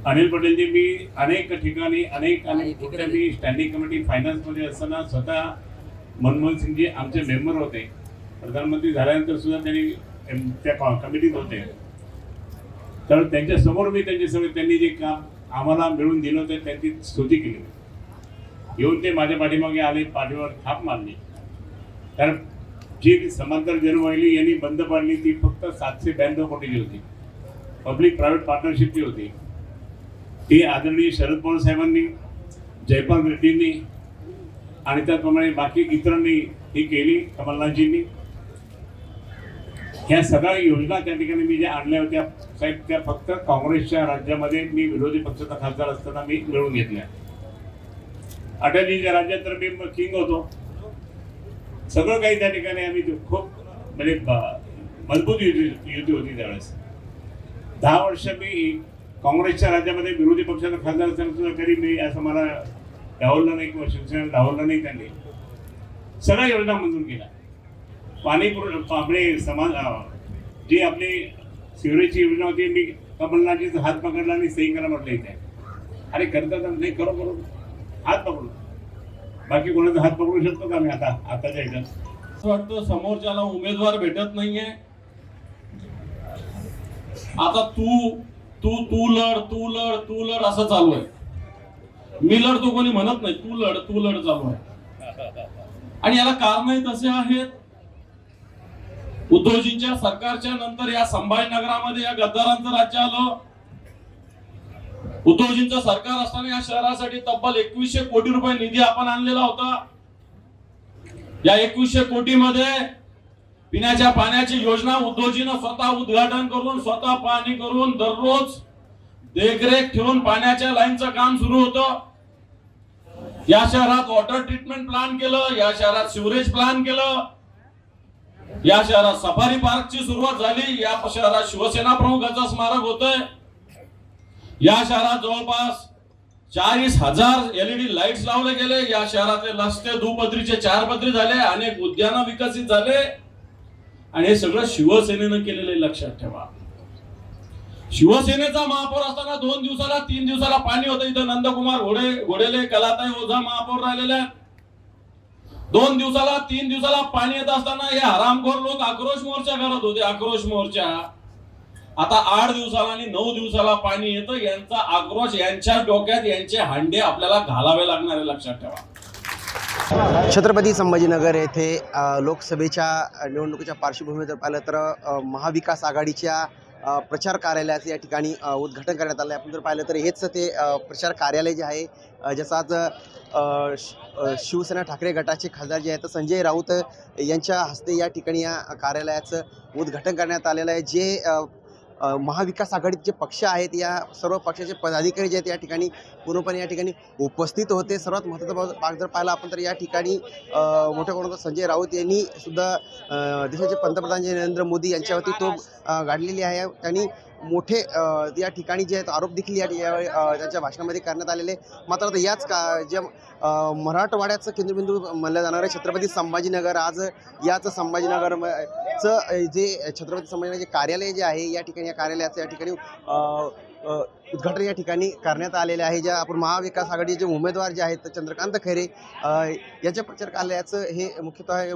अनिल पटेलजी मी अनेक ठिकाणी अनेक कुठे मी स्टँडिंग कमिटी फायनान्समध्ये असताना स्वतः मनमोहन सिंगजी आमचे मेंबर होते, प्रधानमंत्री झाल्यानंतर सुद्धा त्यांनी त्या कमिटीत होते। तर त्यांच्या समोर मी त्यांनी जे काम आम्हाला मिळून दिलं होतं त्यांची स्तुती केली। येऊन ते माझ्या पाठीमागे आले, पाठीवर थाप मारली। तर जी समांतर जनवाहिनी यांनी बंद पाडली ती फक्त 792 कोटीची होती, पब्लिक प्रायव्हेट पार्टनरशिपची होती। ती आदरणीय शरद पवार साहेबांनी, जयपाल रेड्डींनी आणि त्याचप्रमाणे बाकी इतरांनी ही केली, कमलनाथजींनी। ह्या सगळ्या योजना त्या ठिकाणी मी ज्या आणल्या होत्या साहेब, त्या फक्त काँग्रेसच्या राज्यामध्ये मी विरोधी पक्षाचा खासदार असताना मी मिळवून घेतल्या। अटलजीच्या राज्यात तर मी किंग होतो, सगळं काही त्या ठिकाणी आम्ही खूप म्हणजे मजबूत युती होती त्यावेळेस। 10 वर्ष मी काँग्रेसच्या राज्यामध्ये विरोधी पक्षाचा खासदार असताना तरी मी असं मला डावललं नाही किंवा शिवसेनेला डावललं नाही। त्यांनी सगळ्या योजना मंजूर केल्या। पाणी आपले समाज जी आपली सिवरेजची योजना होती, मी कमलनाथजीचा हात पकडला आणि सही करा म्हटलं इथे। अरे करतात नाही, करो हात पकडू, बाकी कोणाचा हात पकडू शकतो का आम्ही आताच्या ह्याच्यात? असं वाटतं समोरच्याला उमेदवार भेटत नाहीये, आता तू लढ असं चालू आहे। मी लढतो कोणी म्हणत नाही, तू लढ चालू आहे। आणि याला कारणही तसे आहेत। उद्धवजींच्या सरकारच्या नंतर या संभाजीनगरामध्ये या गद्दारांचं राज्य आलं। उद्धवजींचं सरकार असताना या शहरासाठी तब्बल 2100 कोटी रुपये निधी आपण आणलेला होता। या 2100 कोटी मध्ये पिण्याच्या पाण्याची योजना उद्धवजीनं स्वतः उद्घाटन करून, स्वतः पाहणी करून, दररोज देखरेख ठेवून पाण्याच्या लाईनचं काम सुरू होतं। या शहरात वॉटर ट्रीटमेंट प्लांट केलं, या शहरात सिवरेज प्लांट केलं, या शहरात सफारी पार्कची सुरुवात झाली, या शहरात शिवसेना प्रमुखाचं स्मारक होतंय, या शहरात जवळपास 40,000 LED लाईट्स लावले गेले, या शहरातले रस्ते दुपदरीचे 4 पदरी झाले, अनेक उद्यानं विकसित झाले। आणि हे सगळं शिवसेनेनं केलेले लक्षात ठेवा। शिवसेनेचा महापौर असताना 2 दिवसाला 3 दिवसाला पाणी होतं इथं। नंदकुमार घोडेले, कलाताई ओझा महापौर राहिलेले। 2 दिवसाला 3 दिवसाला पाणी येत असताना हे हरामखोर लोक आक्रोश मोर्चा करत होते, आक्रोश मोर्चा। आता 8 दिवसाला आणि 9 दिवसाला पाणी येतं। यांचा आक्रोश, यांच्या डोक्यात यांचे हांडे आपल्याला घालावे लागणार आहे, लक्षात ठेवा। छत्रपती संभाजीनगर येथे लोकसभेच्या निवडणुकीच्या पार्श्वभूमीवर पाहिलं तर महाविकास आघाडीच्या प्रचार कार्यालयाचे या ठिकाणी उद्घाटन करण्यात आलं आहे। आपण जर पाहिलं तर हेच ते प्रचार कार्यालय जे आहे, ज्याचा आज शिवसेना ठाकरे गटाचे खासदार जे आहेत संजय राऊत यांच्या हस्ते या ठिकाणी या कार्यालयाचं उद्घाटन करण्यात आलेलं आहे। जे महाविकास आघाडीचे जे पक्ष आहेत, या सर्व पक्षाचे पदाधिकारी जे आहेत या ठिकाणी पूर्णपणे या ठिकाणी उपस्थित होते। सर्वात महत्त्वाचा भाग जर पाहिला आपण तर या ठिकाणी मोठ्या प्रमाणात संजय राऊत यांनी सुद्धा देशाचे पंतप्रधान नरेंद्र मोदी यांच्यावरती तोफ गाडलेली आहे। त्यांनी मोठे या ठिकाणी जे आहेत आरोप देखील या त्यांच्या भाषणामध्ये करण्यात आलेले। मात्र आता याच जे मराठवाड्याचं केंद्रबिंदू मानलं जाणार आहे छत्रपती संभाजीनगर, आज याच संभाजीनगरचं जे छत्रपती संभाजीनगर जे कार्यालय जे आहे या ठिकाणी, या कार्यालयाचं या ठिकाणी उद्घाटन या ठिकाणी करण्यात आलेले आहे। ज्या आपण महाविकास आघाडीचे उमेदवार जे आहेत चंद्रकांत खैरे यांच्या प्रचार कार्यालयाचं हे मुख्यतः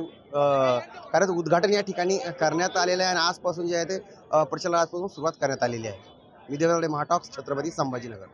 कार्याचं उद्घाटन या ठिकाणी करण्यात आलेलं आहे। आणि आजपासून जे आहे ते प्रचाराला आजपासून सुरुवात करण्यात आलेली आहे। मी देवराडे, महाटॉक्स, छत्रपती संभाजीनगर।